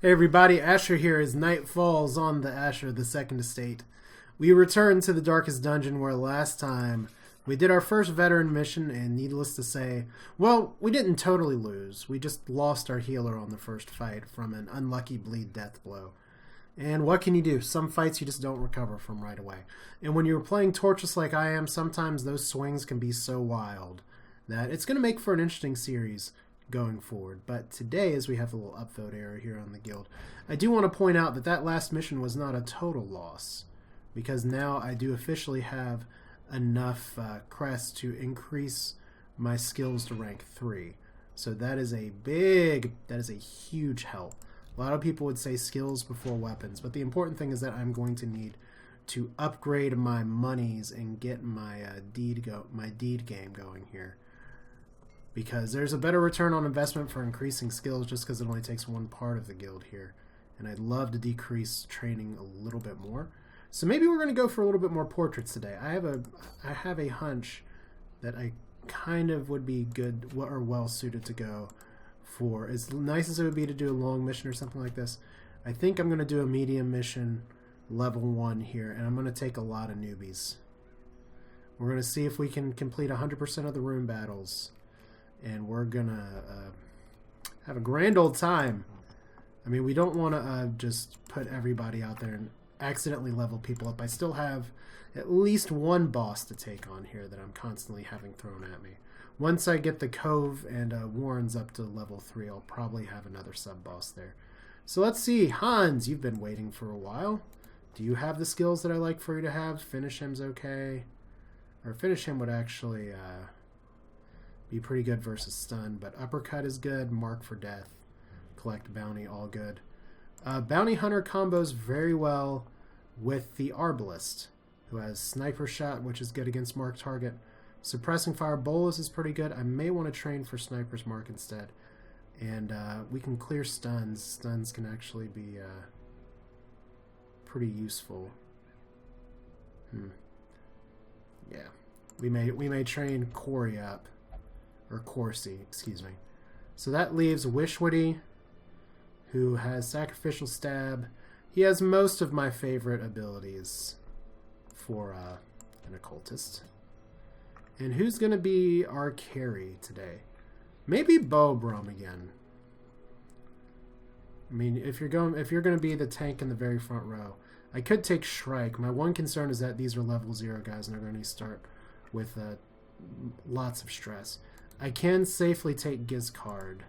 Hey everybody, Asher here as night falls on the Asher, the Second Estate. We return to the Darkest Dungeon where last time we did our first veteran mission, and needless to say, well, we didn't totally lose. We just lost our healer on the first fight from an unlucky bleed death blow. And what can you do? Some fights you just don't recover from right away. And when you're playing Torches like I am, sometimes those swings can be so wild that it's going to make for an interesting series going forward. But today, as we have a little upvote error here on the guild, I do want to point out that that last mission was not a total loss, because now I do officially have enough crests to increase my skills to rank 3. So that is a huge help. A lot of people would say skills before weapons, but the important thing is that I'm going to need to upgrade my monies and get my deed game going here, because there's a better return on investment for increasing skills just because it only takes one part of the guild here, and I'd love to decrease training a little bit more. So maybe we're going to go for a little bit more portraits today. I have a hunch that I kind of would be good or well suited to go for, as nice as it would be to do a long mission or something like this. I think I'm going to do a medium mission level 1 here, and I'm going to take a lot of newbies. We're going to see if we can complete 100% of the room battles, and we're going to have a grand old time. I mean, we don't want to just put everybody out there and accidentally level people up. I still have at least one boss to take on here that I'm constantly having thrown at me. Once I get the Cove and Warrens up to level 3, I'll probably have another sub-boss there. So let's see. Hans, you've been waiting for a while. Do you have the skills that I like for you to have? Finish him's okay. Or finish him would actually be pretty good versus stun, but uppercut is good. Mark for death. Collect bounty, all good. Bounty Hunter combos very well with the Arbalist, who has Sniper Shot, which is good against marked target. Suppressing Fire Bolus is pretty good. I may want to train for Sniper's Mark instead. And we can clear stuns. Stuns can actually be pretty useful. Yeah. We may train Corey up. Or Corsi, excuse me. So that leaves Wishwoody, who has Sacrificial Stab. He has most of my favorite abilities for an occultist. And who's going to be our carry today? Maybe Bobrum again. I mean, if you're going to be the tank in the very front row, I could take Shrike. My one concern is that these are level 0 guys and they're going to start with lots of stress. I can safely take Gizcard.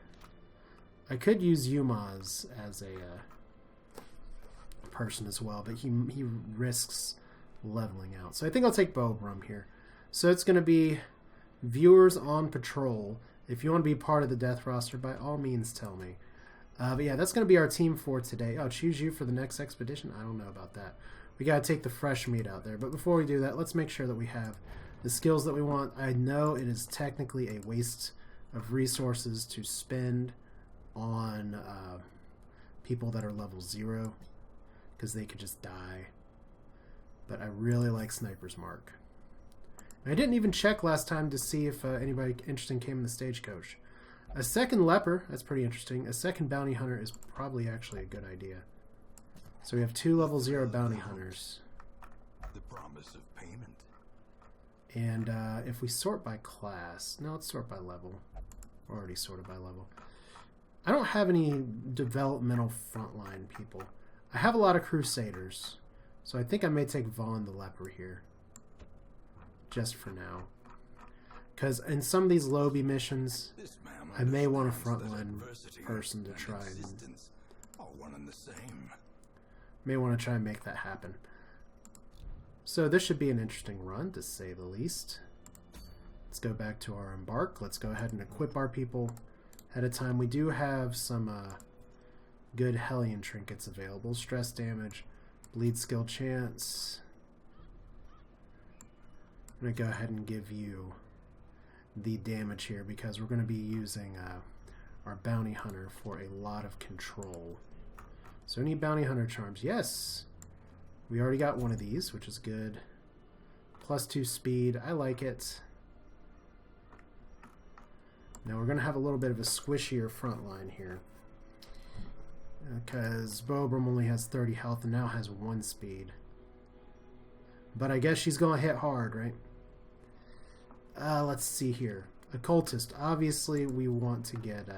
I could use Yumaz as a person as well, but he risks leveling out. So I think I'll take Bobrum here. So it's going to be viewers on patrol. If you want to be part of the death roster, by all means tell me. But yeah, that's going to be our team for today. Oh, choose you for the next expedition? I don't know about that. We got to take the fresh meat out there. But before we do that, let's make sure that we have the skills that we want. I know it is technically a waste of resources to spend on people that are level 0, because they could just die. But I really like Sniper's Mark. And I didn't even check last time to see if anybody interesting came in the stagecoach. A second leper, that's pretty interesting. A second bounty hunter is probably actually a good idea. So we have 2 level 0 bounty hunters. The promise of payment. And if we sort by class, no, let's sort by level. We're already sorted by level. I don't have any developmental frontline people. I have a lot of Crusaders, so I think I may take Vaughn the Leper here, just for now. Because in some of these lobby missions, I may want a frontline person to try and may want to try and make that happen. So this should be an interesting run, to say the least. Let's go back to our embark. Let's go ahead and equip our people ahead of time. We do have some good Hellion trinkets available. Stress damage, bleed skill chance. I'm going to go ahead and give you the damage here, because we're going to be using our bounty hunter for a lot of control. So any bounty hunter charms? Yes! We already got one of these, which is good. +2 speed. I like it. Now we're going to have a little bit of a squishier front line here. because Bobram only has 30 health and now has 1 speed. But I guess she's going to hit hard, right? Let's see here. Occultist. Obviously, we want to get...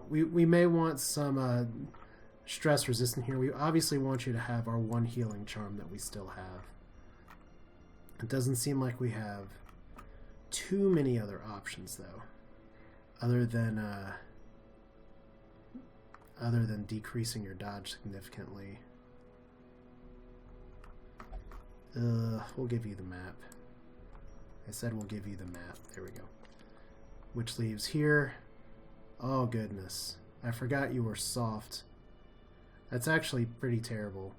we may want some stress resistant here. We obviously want you to have our 1 healing charm that we still have. It doesn't seem like we have too many other options, though. Other than decreasing your dodge significantly. We'll give you the map. I said we'll give you the map. There we go. Which leaves here. Oh, goodness. I forgot you were soft. That's actually pretty terrible.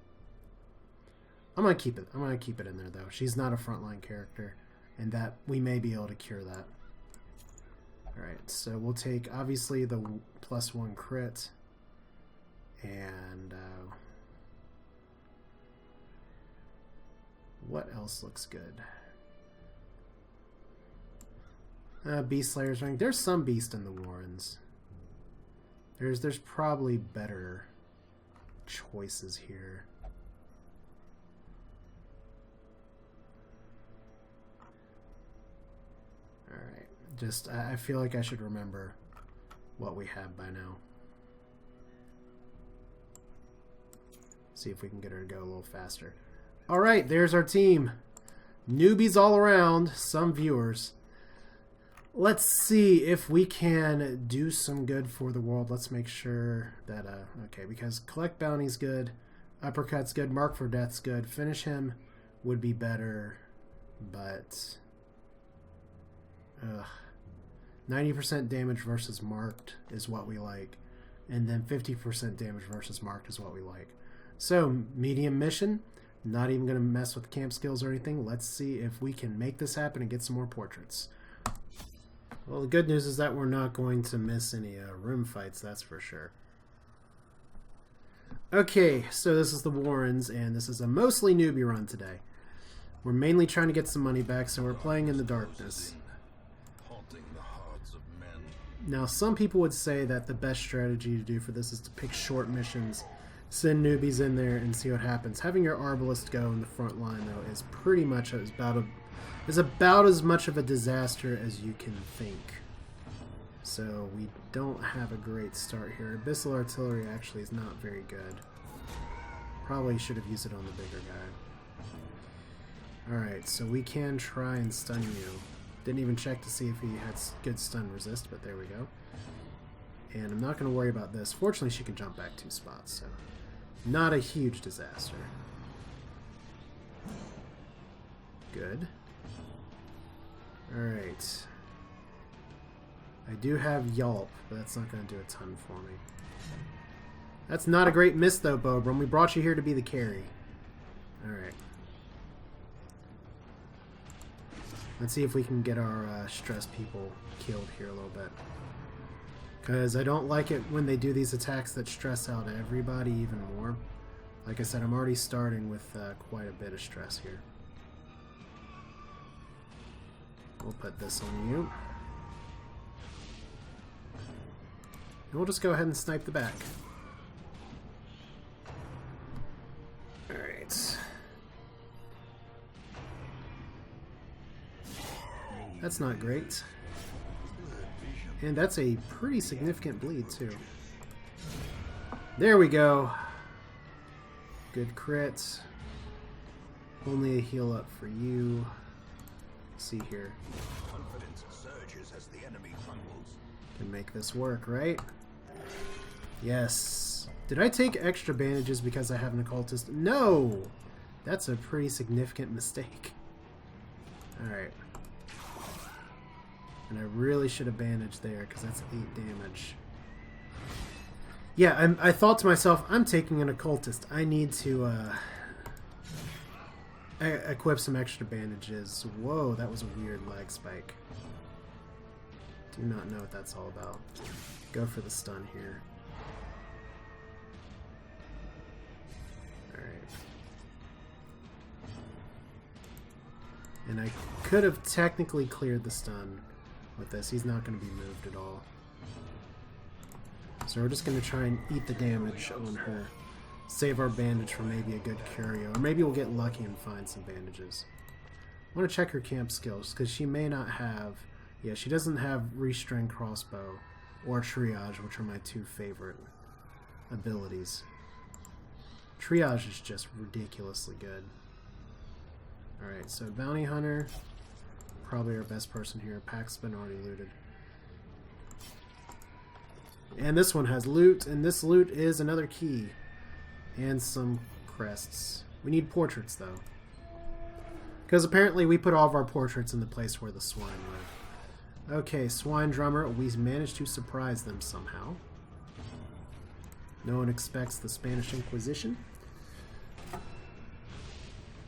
I'm going to keep it. I'm going to keep it in there, though. She's not a frontline character. And that we may be able to cure that. Alright, so we'll take, obviously, the +1 crit. And, what else looks good? Beast Slayer's Ring. There's some beast in the Warrens. There's probably better choices here. Alright. Just, I feel like I should remember what we have by now. See if we can get her to go a little faster. Alright, there's our team. Newbies all around, some viewers. Let's see if we can do some good for the world. Let's make sure that, okay, because collect bounty's good, uppercut's good, mark for death's good, finish him would be better, but, 90% damage versus marked is what we like, and then 50% damage versus marked is what we like. So, medium mission, not even going to mess with camp skills or anything. Let's see if we can make this happen and get some more portraits. Well, the good news is that we're not going to miss any room fights, that's for sure. Okay, so this is the Warrens, and this is a mostly newbie run today. We're mainly trying to get some money back, so we're playing in the darkness. Now, some people would say that the best strategy to do for this is to pick short missions, send newbies in there, and see what happens. Having your Arbalist go in the front line, though, is pretty much about as much of a disaster as you can think. So we don't have a great start here. Abyssal Artillery actually is not very good. Probably should have used it on the bigger guy. Alright, so we can try and stun you. Didn't even check to see if he had good stun resist, but there we go. And I'm not going to worry about this. Fortunately, she can jump back 2 spots, so not a huge disaster. Good. Alright. I do have Yelp, but that's not going to do a ton for me. That's not a great miss, though, Bobram. We brought you here to be the carry. Alright. Let's see if we can get our stress people killed here a little bit. Because I don't like it when they do these attacks that stress out everybody even more. Like I said, I'm already starting with quite a bit of stress here. We'll put this on you. And we'll just go ahead and snipe the back. Alright. That's not great. And that's a pretty significant bleed, too. There we go. Good crit. Only a heal up for you. Let's see here. Confidence surges as the enemy crumbles. Can make this work, right? Yes. Did I take extra bandages because I have an occultist? No! That's a pretty significant mistake. Alright. And I really should have bandaged there because that's 8 damage. Yeah, I thought to myself, I'm taking an occultist. I need to equip some extra bandages. Whoa, that was a weird lag spike. Do not know what that's all about. Go for the stun here. Alright. And I could have technically cleared the stun with this. He's not going to be moved at all. So we're just going to try and eat the damage on her. Save our bandage for maybe a good curio. Or maybe we'll get lucky and find some bandages. I want to check her camp skills, because she may not have... Yeah, she doesn't have Restring Crossbow or Triage, which are my two favorite abilities. Triage is just ridiculously good. Alright, so Bounty Hunter, probably our best person here. Pack's been already looted. And this one has loot, and this loot is another key. And some crests. We need portraits, though. Because apparently we put all of our portraits in the place where the swine live. Okay, Swine Drummer, we managed to surprise them somehow. No one expects the Spanish Inquisition.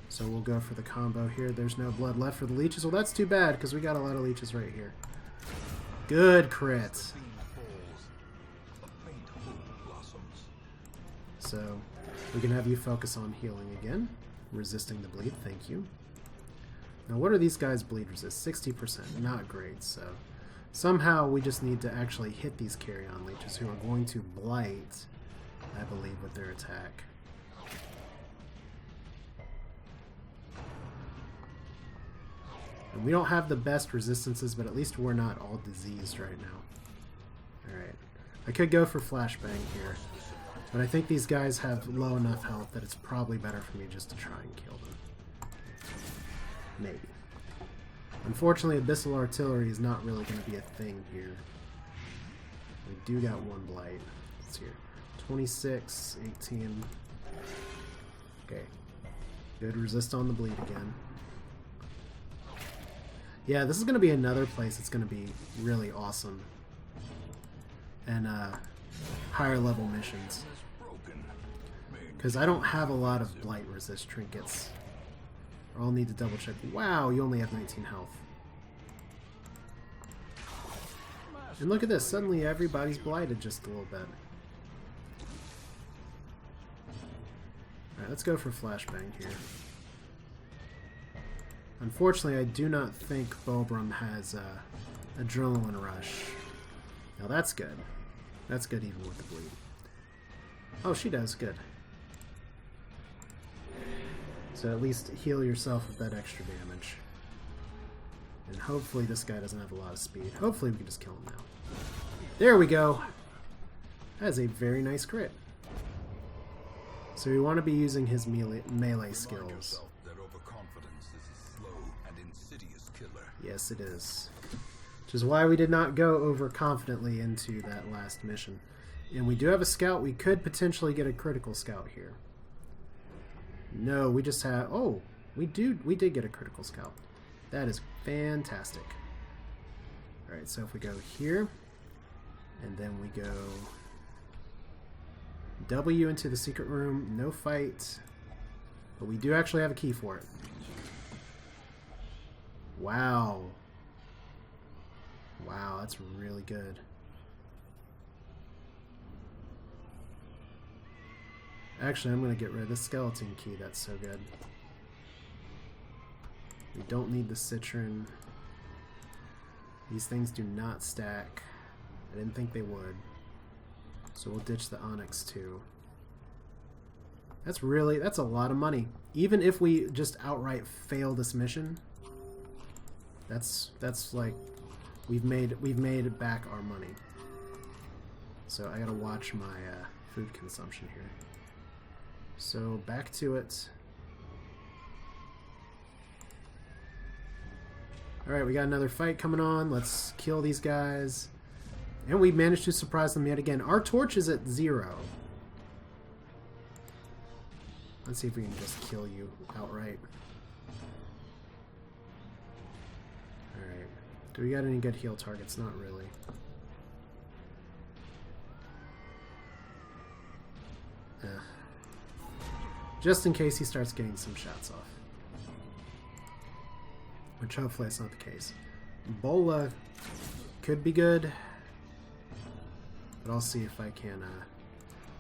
So we'll go for the combo here. There's no blood left for the leeches. Well, that's too bad, because we got a lot of leeches right here. Good crit. So we can have you focus on healing again. Resisting the bleed, thank you. Now what are these guys bleed resist? 60%, not great, so somehow we just need to actually hit these carrion leeches who are going to blight, I believe, with their attack. And we don't have the best resistances, but at least we're not all diseased right now. Alright. I could go for Flashbang here, but I think these guys have low enough health that it's probably better for me just to try and kill them. Maybe. Unfortunately, Abyssal Artillery is not really going to be a thing here. We do got one blight. Let's see here. 26, 18. Okay. Good resist on the bleed again. Yeah, this is going to be another place that's going to be really awesome. And higher level missions. Because I don't have a lot of blight resist trinkets. I'll need to double check. Wow, you only have 19 health. And look at this, suddenly everybody's blighted just a little bit. Alright, let's go for Flashbang here. Unfortunately, I do not think Bobram has Adrenaline Rush. Now that's good. That's good even with the bleed. Oh, she does, good. So at least heal yourself with that extra damage. And hopefully this guy doesn't have a lot of speed. Hopefully we can just kill him now. There we go! That is a very nice crit. So we want to be using his melee skills. That overconfidence is a slow and insidious killer. Yes, it is. Which is why we did not go overconfidently into that last mission. And we do have a scout. We could potentially get a critical scout here. No, we just have... Oh, we did get a critical scout. That is fantastic. Alright, so if we go here, and then we go W into the secret room, no fight, but we do actually have a key for it. Wow. Wow, that's really good. Actually, I'm going to get rid of the skeleton key. That's so good. We don't need the citron. These things do not stack. I didn't think they would. So we'll ditch the onyx too. That's a lot of money. Even if we just outright fail this mission, that's like we've made back our money. So I gotta watch my food consumption here. So back to it. Alright, we got another fight coming on. Let's kill these guys. And we managed to surprise them yet again. Our torch is at 0. Let's see if we can just kill you outright. Alright. Do we got any good heal targets? Not really. Just in case he starts getting some shots off. Which hopefully that's not the case. Bola could be good. But I'll see if I can...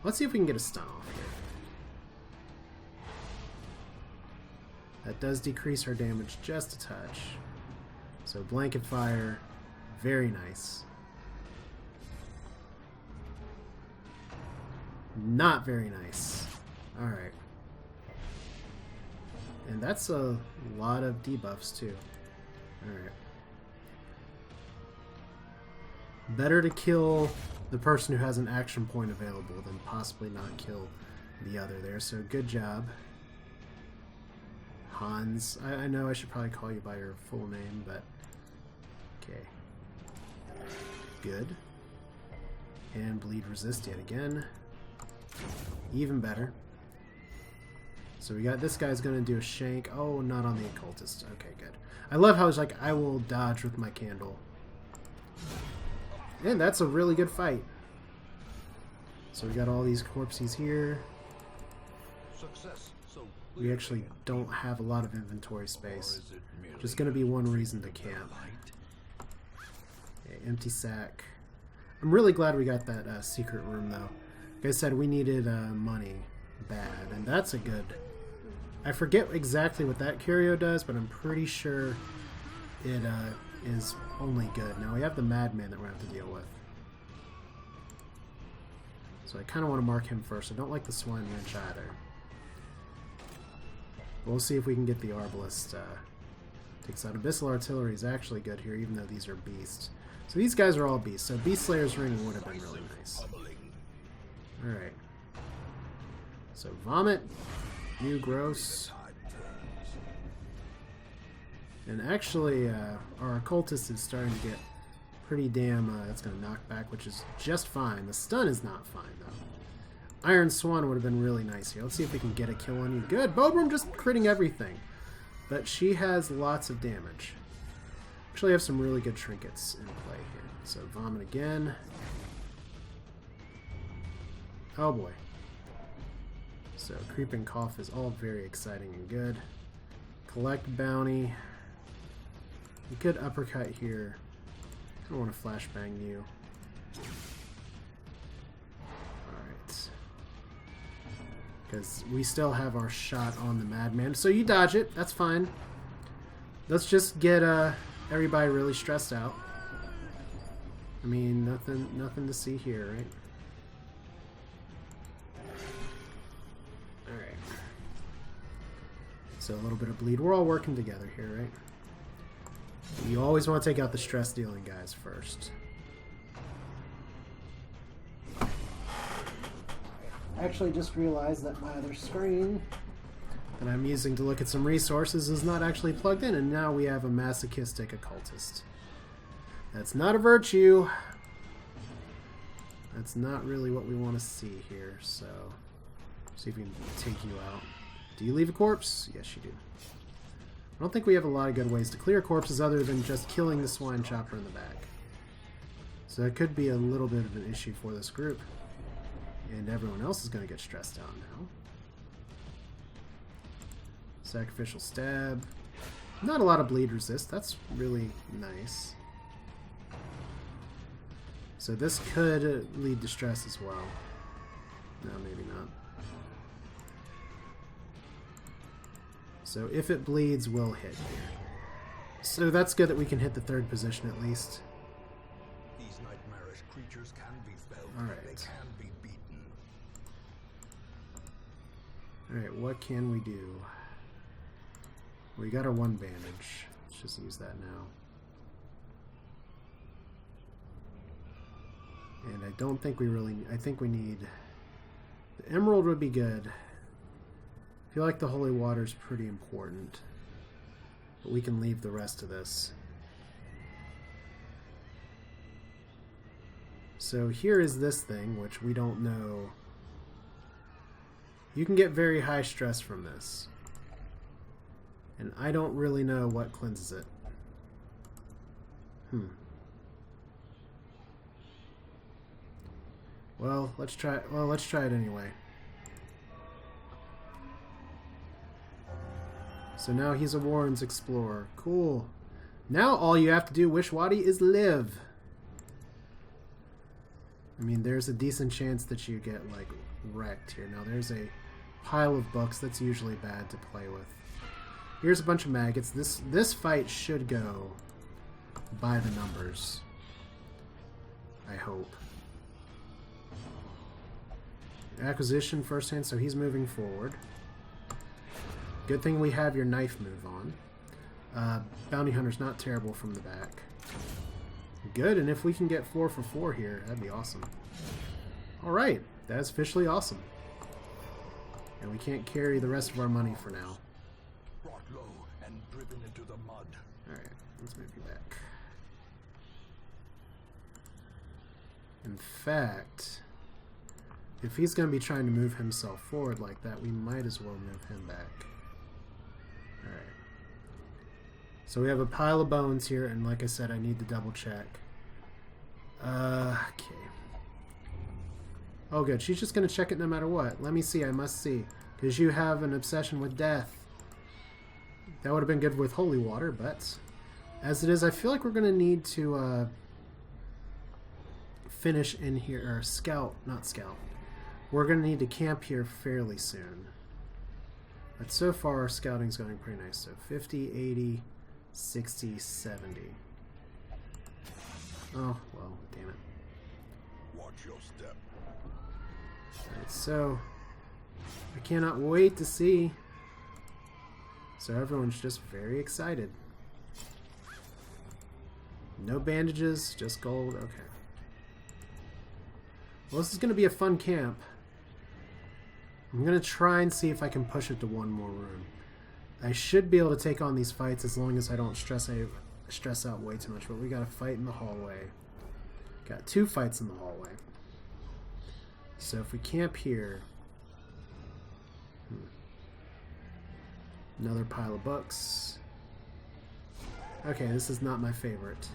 let's see if we can get a stun off here. That does decrease her damage just a touch. So blanket fire, very nice. Not very nice. Alright. And that's a lot of debuffs too. Alright. Better to kill the person who has an action point available than possibly not kill the other there. So good job. Hans. I know I should probably call you by your full name, but okay. Good. And bleed resist yet again. Even better. So we got this guy's gonna do a shank. Oh, not on the occultist. Okay, good. I love how it's like I will dodge with my candle. And that's a really good fight. So we got all these corpses here. Success. So We actually don't have a lot of inventory space. Just gonna be one reason to camp. Okay, empty sack. I'm really glad we got that secret room though. Like I said, we needed money bad, and that's a good... I forget exactly what that curio does, but I'm pretty sure it is only good. Now we have the madman that we're going to have to deal with. So I kind of want to mark him first. I don't like the swine wrench either. We'll see if we can get the arbalist. Takes out abyssal artillery is actually good here, even though these are beasts. So these guys are all beasts. So Beast Slayer's ring would have been really nice. Alright. So vomit. You gross. And actually, our occultist is starting to get pretty damn... that's going to knock back, which is just fine. The stun is not fine, though. Iron Swan would have been really nice here. Let's see if we can get a kill on you. Good! Bobrum just critting everything. But she has lots of damage. Actually, have some really good trinkets in play here. So, vomit again. Oh boy. So, creeping cough is all very exciting and good. Collect bounty. You could uppercut here. I don't want to flashbang you. Alright. Because we still have our shot on the madman. So you dodge it. That's fine. Let's just get everybody really stressed out. I mean, nothing to see here, right? Alright. So a little bit of bleed. We're all working together here, right? You always want to take out the stress dealing guys first. I actually just realized that my other screen that I'm using to look at some resources is not actually plugged in, and now we have a masochistic occultist. That's not a virtue. That's not really what we want to see here, so see if we can take you out. Do you leave a corpse? Yes, you do. I don't think we have a lot of good ways to clear corpses other than just killing the swine chopper in the back. So that could be a little bit of an issue for this group. And everyone else is going to get stressed out now. Sacrificial stab. Not a lot of bleed resist. That's really nice. So this could lead to stress as well. No, maybe not. So if it bleeds, we'll hit here. So that's good that we can hit the third position at least. These nightmarish creatures can be felled. Alright. They can be beaten. Alright, what can we do? We got our one bandage. Let's just use that now. And I don't think we really... I think we need... The emerald would be good. I feel like the holy water is pretty important. But we can leave the rest of this. So here is this thing, which we don't know. You can get very high stress from this. And I don't really know what cleanses it. Well, let's try it anyway. So now he's a Warren's Explorer. Cool. Now all you have to do, Wishwadi, is live. I mean, there's a decent chance that you get, like, wrecked here. Now there's a pile of books. That's usually bad to play with. Here's a bunch of maggots. This fight should go by the numbers. I hope. Acquisition first hand, so he's moving forward. Good thing we have your knife move on. Bounty Hunter's not terrible from the back. Good, and if we can get 4 for 4 here, that'd be awesome. Alright, that's officially awesome. And we can't carry the rest of our money for now. Brought low and driven into the mud. Alright, let's move you back. In fact, if he's going to be trying to move himself forward like that, we might as well move him back. Alright. So we have a pile of bones here, and like I said, I need to double check. Okay. Oh good, she's just going to check it no matter what. Let me see, I must see. Because you have an obsession with death. That would have been good with holy water, but as it is, I feel like we're going to need to finish in here, or not scout. We're going to need to camp here fairly soon. But so far our scouting's going pretty nice. So 50, 80, 60, 70. Oh, well, damn it. Watch your step. Alright, so I cannot wait to see. So everyone's just very excited. No bandages, just gold. Okay. Well, this is going to be a fun camp. I'm going to try and see if I can push it to one more room. I should be able to take on these fights as long as I don't stress out way too much. But we got a fight in the hallway. Got 2 fights in the hallway. So if we camp here... Another pile of books. Okay, this is not my favorite.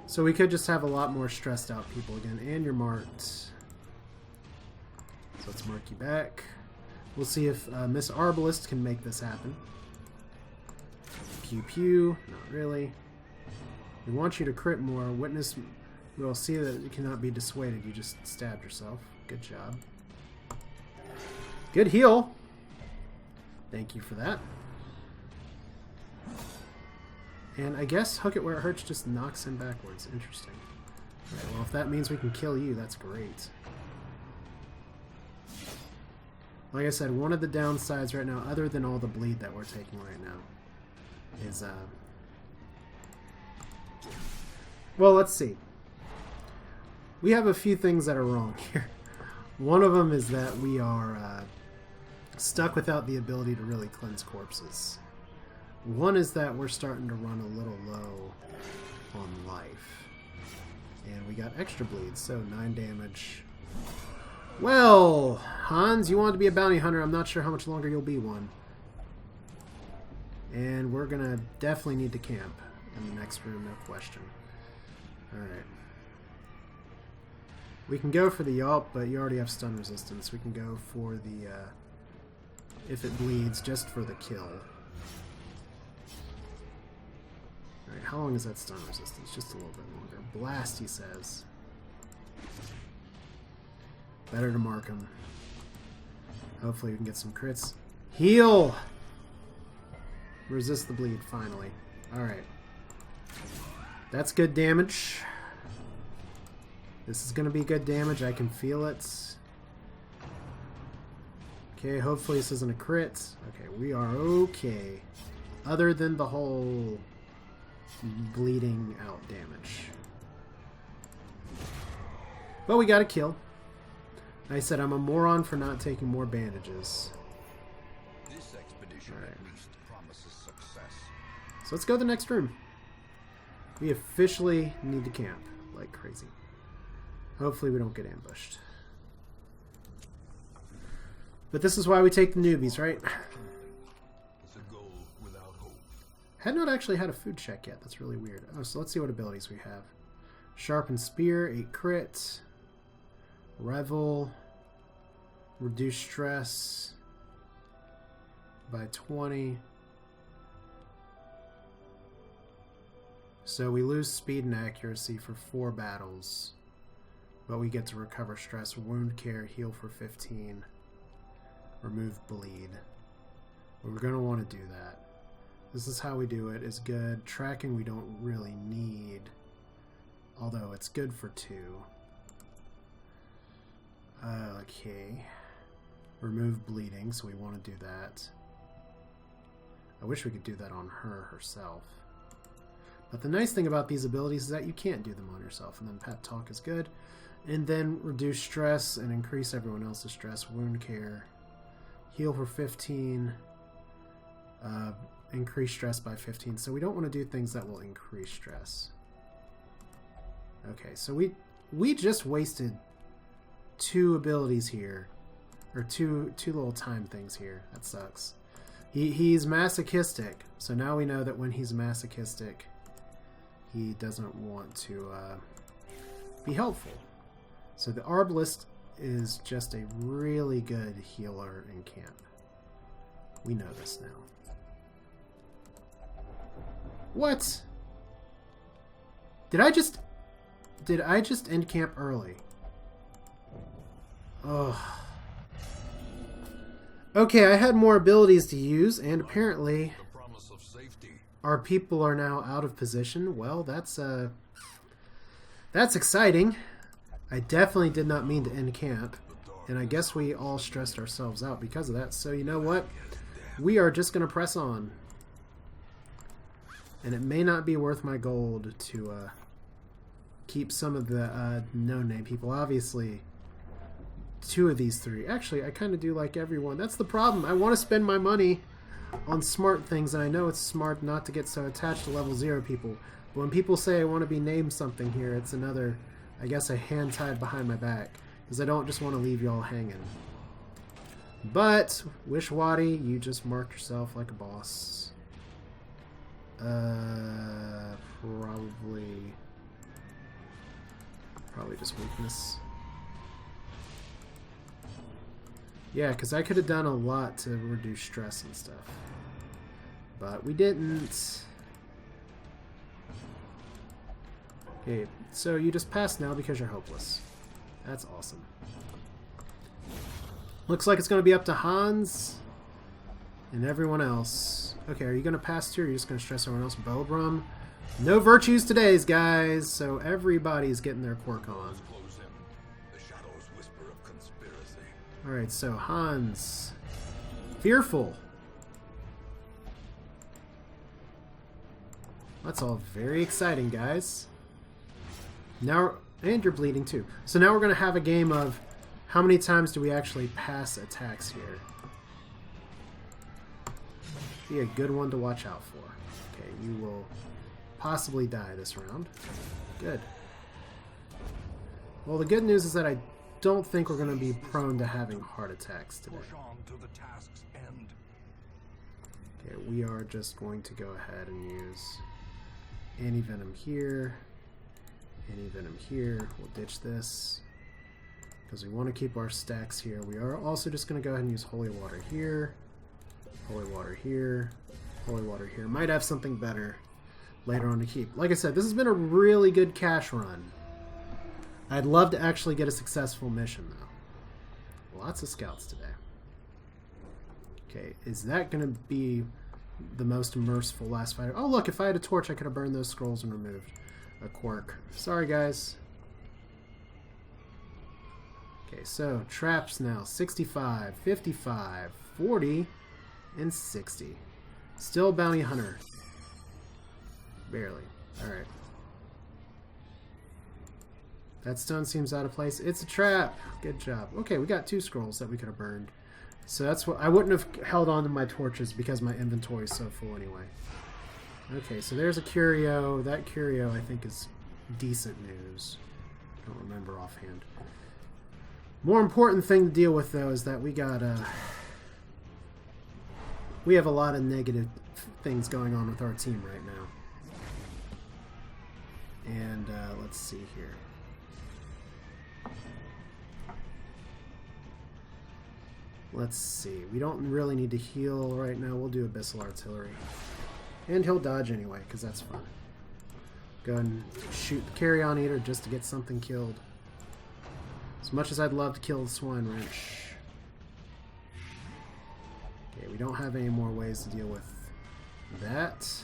So we could just have a lot more stressed out people again. And you're marked. So let's mark you back. We'll see if Miss Arbalist can make this happen. Pew pew. Not really. We want you to crit more. Witness. We'll see that it cannot be dissuaded. You just stabbed yourself. Good job. Good heal. Thank you for that. And I guess hook it where it hurts just knocks him backwards. Interesting. Alright, well if that means we can kill you, that's great. Like I said, one of the downsides right now, other than all the bleed that we're taking right now, is well, let's see. We have a few things that are wrong here. One of them is that we are stuck without the ability to really cleanse corpses. One is that we're starting to run a little low on life. And we got extra bleeds, so 9 damage. Well, Hans, you wanted to be a bounty hunter. I'm not sure how much longer you'll be one. And we're going to definitely need to camp in the next room, no question. Alright. We can go for the Yelp, but you already have stun resistance. We can go for the, if it bleeds, just for the kill. Alright, how long is that stun resistance? Just a little bit longer. Blast, he says. Better to mark him. Hopefully we can get some crits. Heal! Resist the bleed, finally. Alright. That's good damage. This is going to be good damage. I can feel it. Okay, hopefully this isn't a crit. Okay, we are okay. Other than the whole bleeding out damage. But we got a kill. I said I'm a moron for not taking more bandages. This expedition at least promises success. So let's go to the next room. We officially need to camp like crazy. Hopefully we don't get ambushed. But this is why we take the newbies, right? It's a goal without hope. Had not actually had a food check yet. That's really weird. Oh, so let's see what abilities we have. Sharpened Spear, 8 crit. Revel. Reduce stress by 20. So we lose speed and accuracy for 4 battles. But we get to recover stress, wound care, heal for 15. Remove bleed. But we're going to want to do that. This is how we do it. It's good. Tracking we don't really need. Although it's good for 2. Okay. Remove bleeding, so we want to do that. I wish we could do that on her herself. But the nice thing about these abilities is that you can't do them on yourself. And then pet talk is good. And then reduce stress and increase everyone else's stress. Wound care. Heal for 15. Increase stress by 15. So we don't want to do things that will increase stress. Okay, so we just wasted 2 abilities here. Or two little time things here. That sucks. He's masochistic. So now we know that when he's masochistic, he doesn't want to be helpful. So the Arbalist is just a really good healer in camp. We know this now. What? Did I just end camp early? Ugh. Okay, I had more abilities to use, and apparently our people are now out of position. Well, that's exciting. I definitely did not mean to end camp, and I guess we all stressed ourselves out because of that. So you know what? We are just going to press on. And it may not be worth my gold to keep some of the no-name people. Obviously, 2 of these 3. Actually, I kind of do like everyone. That's the problem. I want to spend my money on smart things, and I know it's smart not to get so attached to level 0 people. But when people say I want to be named something here, it's another, I guess, a hand tied behind my back. Because I don't just want to leave y'all hanging. But, Wishwadi, you just marked yourself like a boss. Probably just weakness. Yeah, because I could have done a lot to reduce stress and stuff. But we didn't. Okay, so you just passed now because you're hopeless. That's awesome. Looks like it's going to be up to Hans and everyone else. Okay, are you going to pass too, or are you just going to stress everyone else? Bobrum. No virtues today, guys, so everybody's getting their quirk on. Alright, so Hans. Fearful. That's all very exciting, guys. Now, and you're bleeding too. So now we're going to have a game of how many times do we actually pass attacks here. Be a good one to watch out for. Okay, you will possibly die this round. Good. Well, the good news is that I don't think we're going to be prone to having heart attacks today. Okay, we are just going to go ahead and use anti-venom here, anti-venom here. We'll ditch this because we want to keep our stacks here. We are also just going to go ahead and use holy water here, holy water here, holy water here. Might have something better later on to keep. Like I said, this has been a really good cash run. I'd love to actually get a successful mission, though. Lots of scouts today. Okay, is that going to be the most merciful last fighter? Oh, look, if I had a torch, I could have burned those scrolls and removed a quirk. Sorry, guys. Okay, so traps now. 65, 55, 40, and 60. Still bounty hunter. Barely. Alright. That stone seems out of place. It's a trap. Good job. Okay, we got 2 scrolls that we could have burned. So that's what I wouldn't have held on to my torches because my inventory is so full anyway. Okay, so there's a curio. That curio I think is decent news. I don't remember offhand. More important thing to deal with though is that we got we have a lot of negative things going on with our team right now. And let's see here. Let's see. We don't really need to heal right now. We'll do Abyssal Artillery. And he'll dodge anyway, because that's fun. Go ahead and shoot the Carrion Eater just to get something killed. As much as I'd love to kill the Swine Wrench. Okay, we don't have any more ways to deal with that.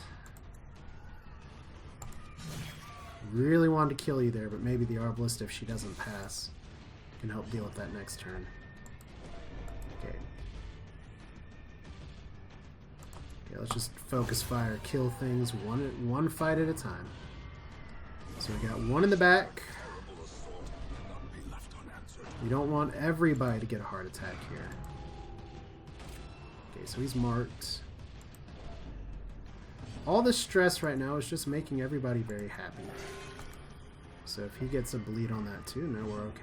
Really wanted to kill you there, but maybe the Arbalist if she doesn't pass. can help deal with that next turn. Okay. Okay, let's just focus fire, kill things one fight at a time. So we got one in the back. We don't want everybody to get a heart attack here. Okay, so he's marked. All this stress right now is just making everybody very happy. So if he gets a bleed on that too, no, we're okay.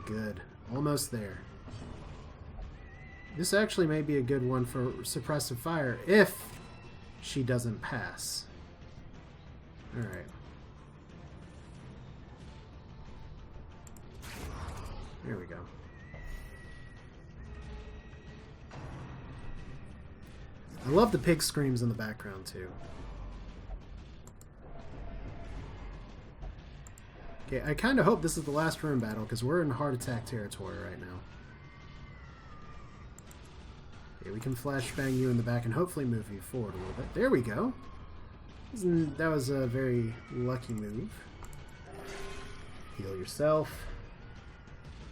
Good. Almost there. This actually may be a good one for suppressive fire if she doesn't pass. Alright. There we go. I love the pig screams in the background too. Okay, I kind of hope this is the last room battle because we're in heart attack territory right now. Okay, we can flashbang you in the back and hopefully move you forward a little bit. There we go. That was a very lucky move. Heal yourself.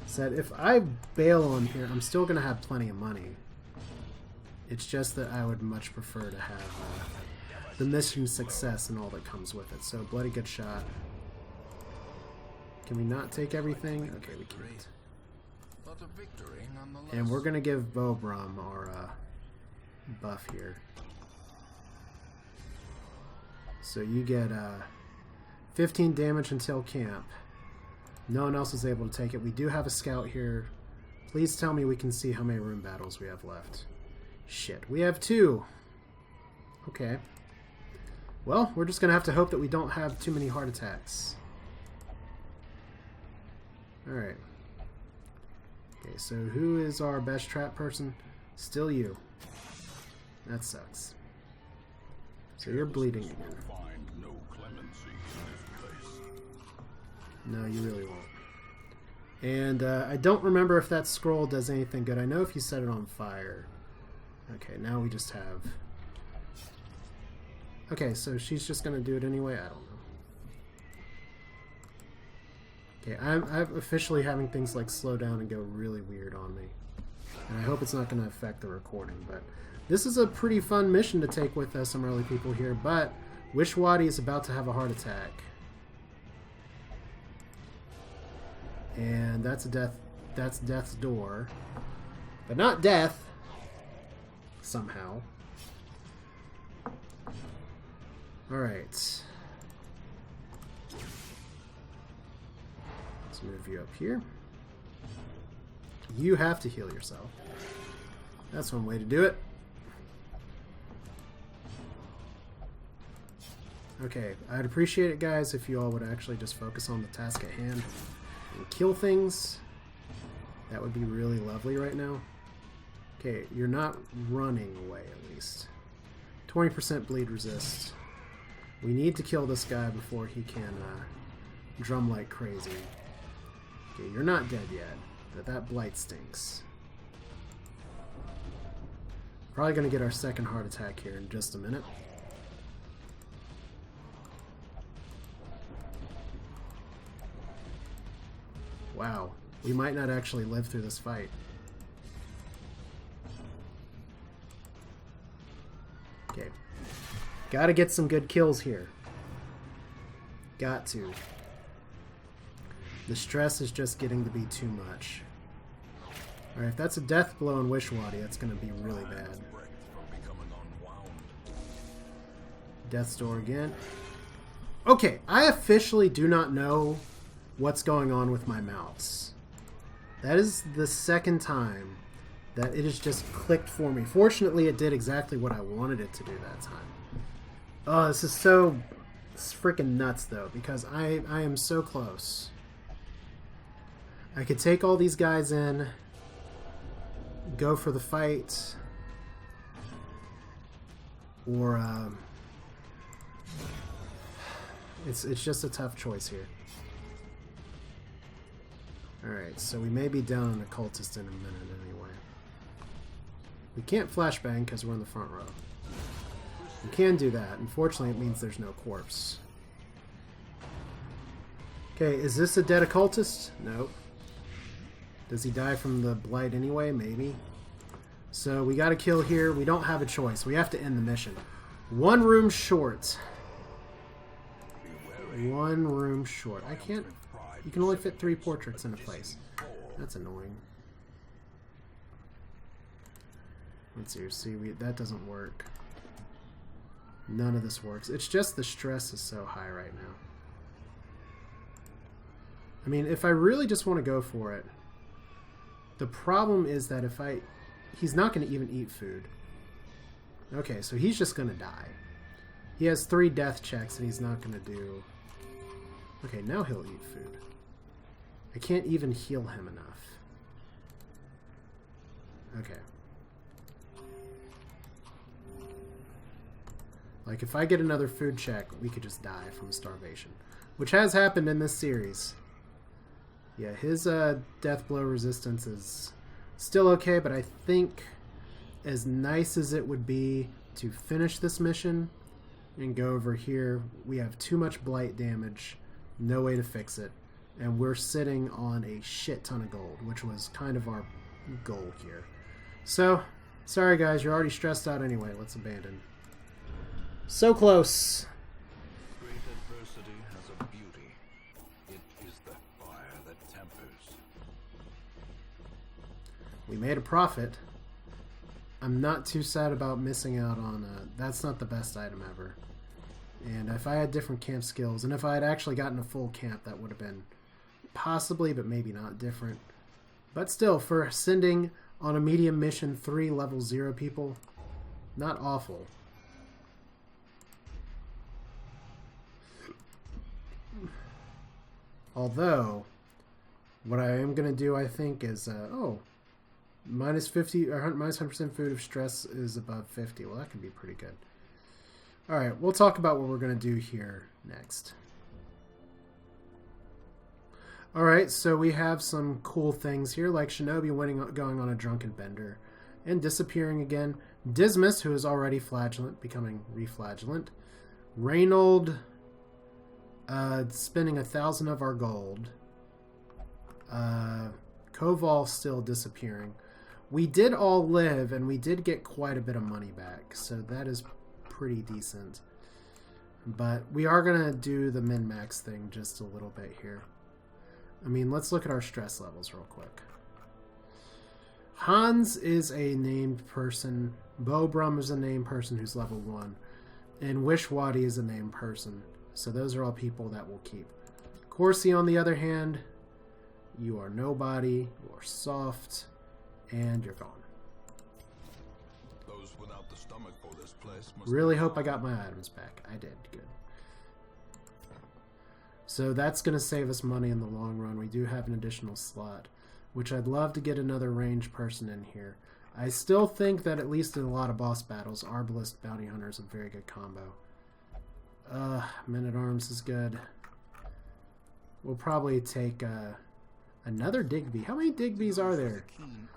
Said if I bail on here, I'm still going to have plenty of money. It's just that I would much prefer to have the mission success and all that comes with it. So, bloody good shot. Can we not take everything? Okay, we can't. And we're going to give Bobram our buff here. So you get 15 damage until camp. No one else is able to take it. We do have a scout here. Please tell me we can see how many room battles we have left. Shit, we have 2. Okay. Well, we're just going to have to hope that we don't have too many heart attacks. Alright. Okay, so who is our best trap person? Still you. That sucks. So you're bleeding again. No, you really won't. And I don't remember if that scroll does anything good. I know if you set it on fire. Okay, now we just have... Okay, so she's just going to do it anyway? I don't know. Okay, I'm officially having things like slow down and go really weird on me. And I hope it's not going to affect the recording, but... This is a pretty fun mission to take with some early people here, but Wishwadi is about to have a heart attack. And that's death's door. But not death. Somehow. Alright. Let's move you up here. You have to heal yourself. That's one way to do it. Okay, I'd appreciate it, guys, if you all would actually just focus on the task at hand and kill things. That would be really lovely right now. Okay, you're not running away, at least. 20% bleed resist. We need to kill this guy before he can drum like crazy. Okay, you're not dead yet, but that blight stinks. Probably going to get our second heart attack here in just a minute. Wow, we might not actually live through this fight. Okay. Gotta get some good kills here. Got to. The stress is just getting to be too much. Alright, if that's a death blow in Wishwadi, that's gonna be really bad. Death's door again. Okay, I officially do not know what's going on with my mouse. That is the second time that it has just clicked for me. Fortunately, it did exactly what I wanted it to do that time. Oh, this is so freaking nuts, though, because I am so close. I could take all these guys in, go for the fight, or it's just a tough choice here. Alright, so we may be down an occultist in a minute anyway. We can't flashbang because we're in the front row. We can do that. Unfortunately, it means there's no corpse. Okay, is this a dead occultist? Nope. Does he die from the blight anyway? Maybe. So we got to kill here. We don't have a choice. We have to end the mission. One room short. One room short. I can't... You can only fit 3 portraits in a place. That's annoying. Let's see. That doesn't work. None of this works. It's just the stress is so high right now. I mean, if I really just want to go for it, the problem is that if I... He's not going to even eat food. Okay, so he's just going to die. He has 3 death checks and he's not going to do... Okay, now he'll eat food. I can't even heal him enough. Okay. Like, if I get another food check, we could just die from starvation. Which has happened in this series. Yeah, his death blow resistance is still okay, but I think as nice as it would be to finish this mission and go over here, we have too much blight damage, no way to fix it, and we're sitting on a shit ton of gold, which was kind of our goal here. So, sorry guys, you're already stressed out anyway. Let's abandon. So close. Great adversity has a beauty. It is the fire that tempers. We made a profit. I'm not too sad about missing out on... that's not the best item ever. And if I had different camp skills, and if I had actually gotten a full camp, that would have been possibly, but maybe not, different. But still, for sending on a medium mission 3 level 0 people, not awful. Although, what I am going to do, I think, is... minus 50 or minus 100% food if stress is above 50. Well, that can be pretty good. Alright, we'll talk about what we're going to do here next. Alright, so we have some cool things here, like Shinobi going on a drunken bender and disappearing again. Dismas, who is already flagellant, becoming reflagellant. Reynold spending 1,000 of our gold. Koval still disappearing. We did all live, and we did get quite a bit of money back, so that is pretty decent. But we are going to do the min-max thing just a little bit here. I mean, let's look at our stress levels real quick. Hans is a named person. Bobrum is a named person who's level 1. And Wishwadi is a named person. So those are all people that we'll keep. Corsi, on the other hand, you are nobody, you are soft, and you're gone. Those without the stomach for this place must Really hope I got my items back. I did. Good. So that's going to save us money in the long run. We do have an additional slot, which I'd love to get another ranged person in here. I still think that at least in a lot of boss battles, Arbalist Bounty Hunter is a very good combo. Men-at-Arms is good. We'll probably take another Digby. How many Digby's are there in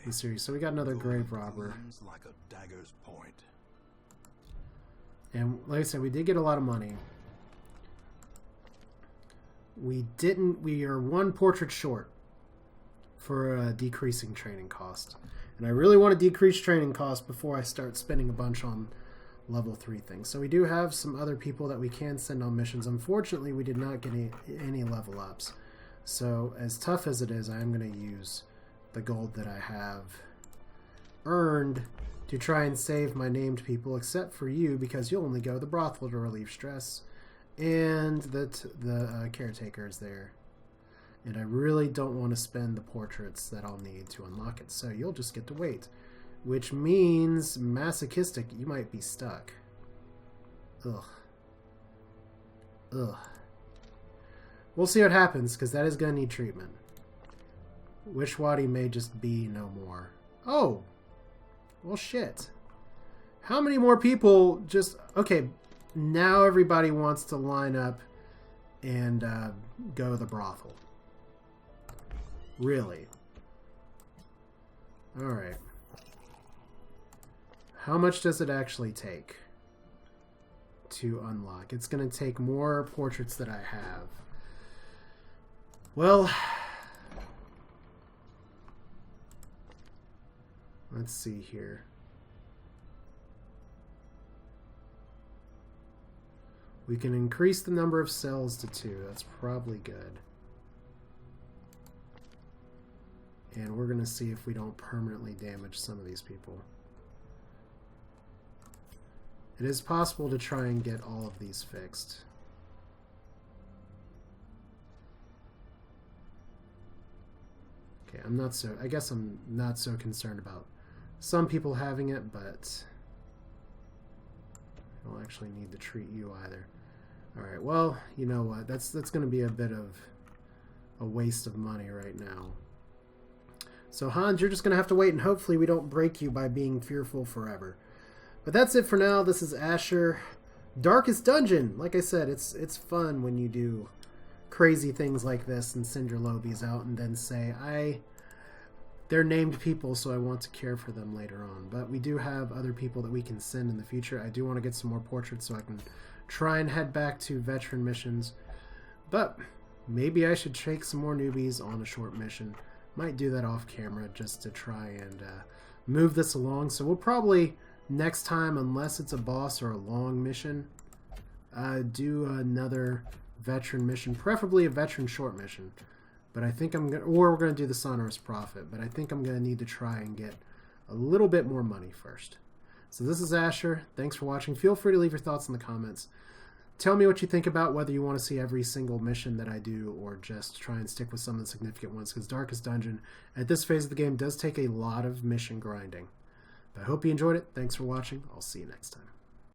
the series? So we got another Grave Robber. like a dagger's point. And like I said, we did get a lot of money. We are 1 portrait short for a decreasing training cost. And I really want to decrease training cost before I start spending a bunch on level 3 things. So we do have some other people that we can send on missions. Unfortunately, we did not get any level ups. So as tough as it is, I am going to use the gold that I have earned to try and save my named people, except for you, because you'll only go to the brothel to relieve stress. And the caretaker is there. And I really don't want to spend the portraits that I'll need to unlock it. So you'll just get to wait. Which means, masochistic, you might be stuck. Ugh. Ugh. We'll see what happens, because that is going to need treatment. Wishwadi may just be no more. Oh! Well, shit. How many more people just... Okay, now everybody wants to line up and go to the brothel. Really? Alright. How much does it actually take to unlock? It's going to take more portraits that I have. Well, let's see here. We can increase the number of cells to 2. That's probably good. And we're going to see if we don't permanently damage some of these people. It is possible to try and get all of these fixed. Okay, I guess I'm not so concerned about some people having it, but I don't actually need to treat you either. Alright, well, you know what? That's going to be a bit of a waste of money right now. So, Hans, you're just going to have to wait, and hopefully we don't break you by being fearful forever. But that's it for now. This is Asher. Darkest Dungeon! Like I said, it's fun when you do crazy things like this and send your lobies out and then say, they're named people, so I want to care for them later on. But we do have other people that we can send in the future. I do want to get some more portraits so I can try and head back to veteran missions. But maybe I should take some more newbies on a short mission. Might do that off camera just to try and move this along. So we'll probably, next time, unless it's a boss or a long mission, do another veteran mission, preferably a veteran short mission. But I think I'm going to, or we're going to do the Sonorous Prophet, but I think I'm going to need to try and get a little bit more money first. So this is Asher. Thanks for watching. Feel free to leave your thoughts in the comments. Tell me what you think about whether you want to see every single mission that I do or just try and stick with some of the significant ones, because Darkest Dungeon at this phase of the game does take a lot of mission grinding. But I hope you enjoyed it. Thanks for watching. I'll see you next time.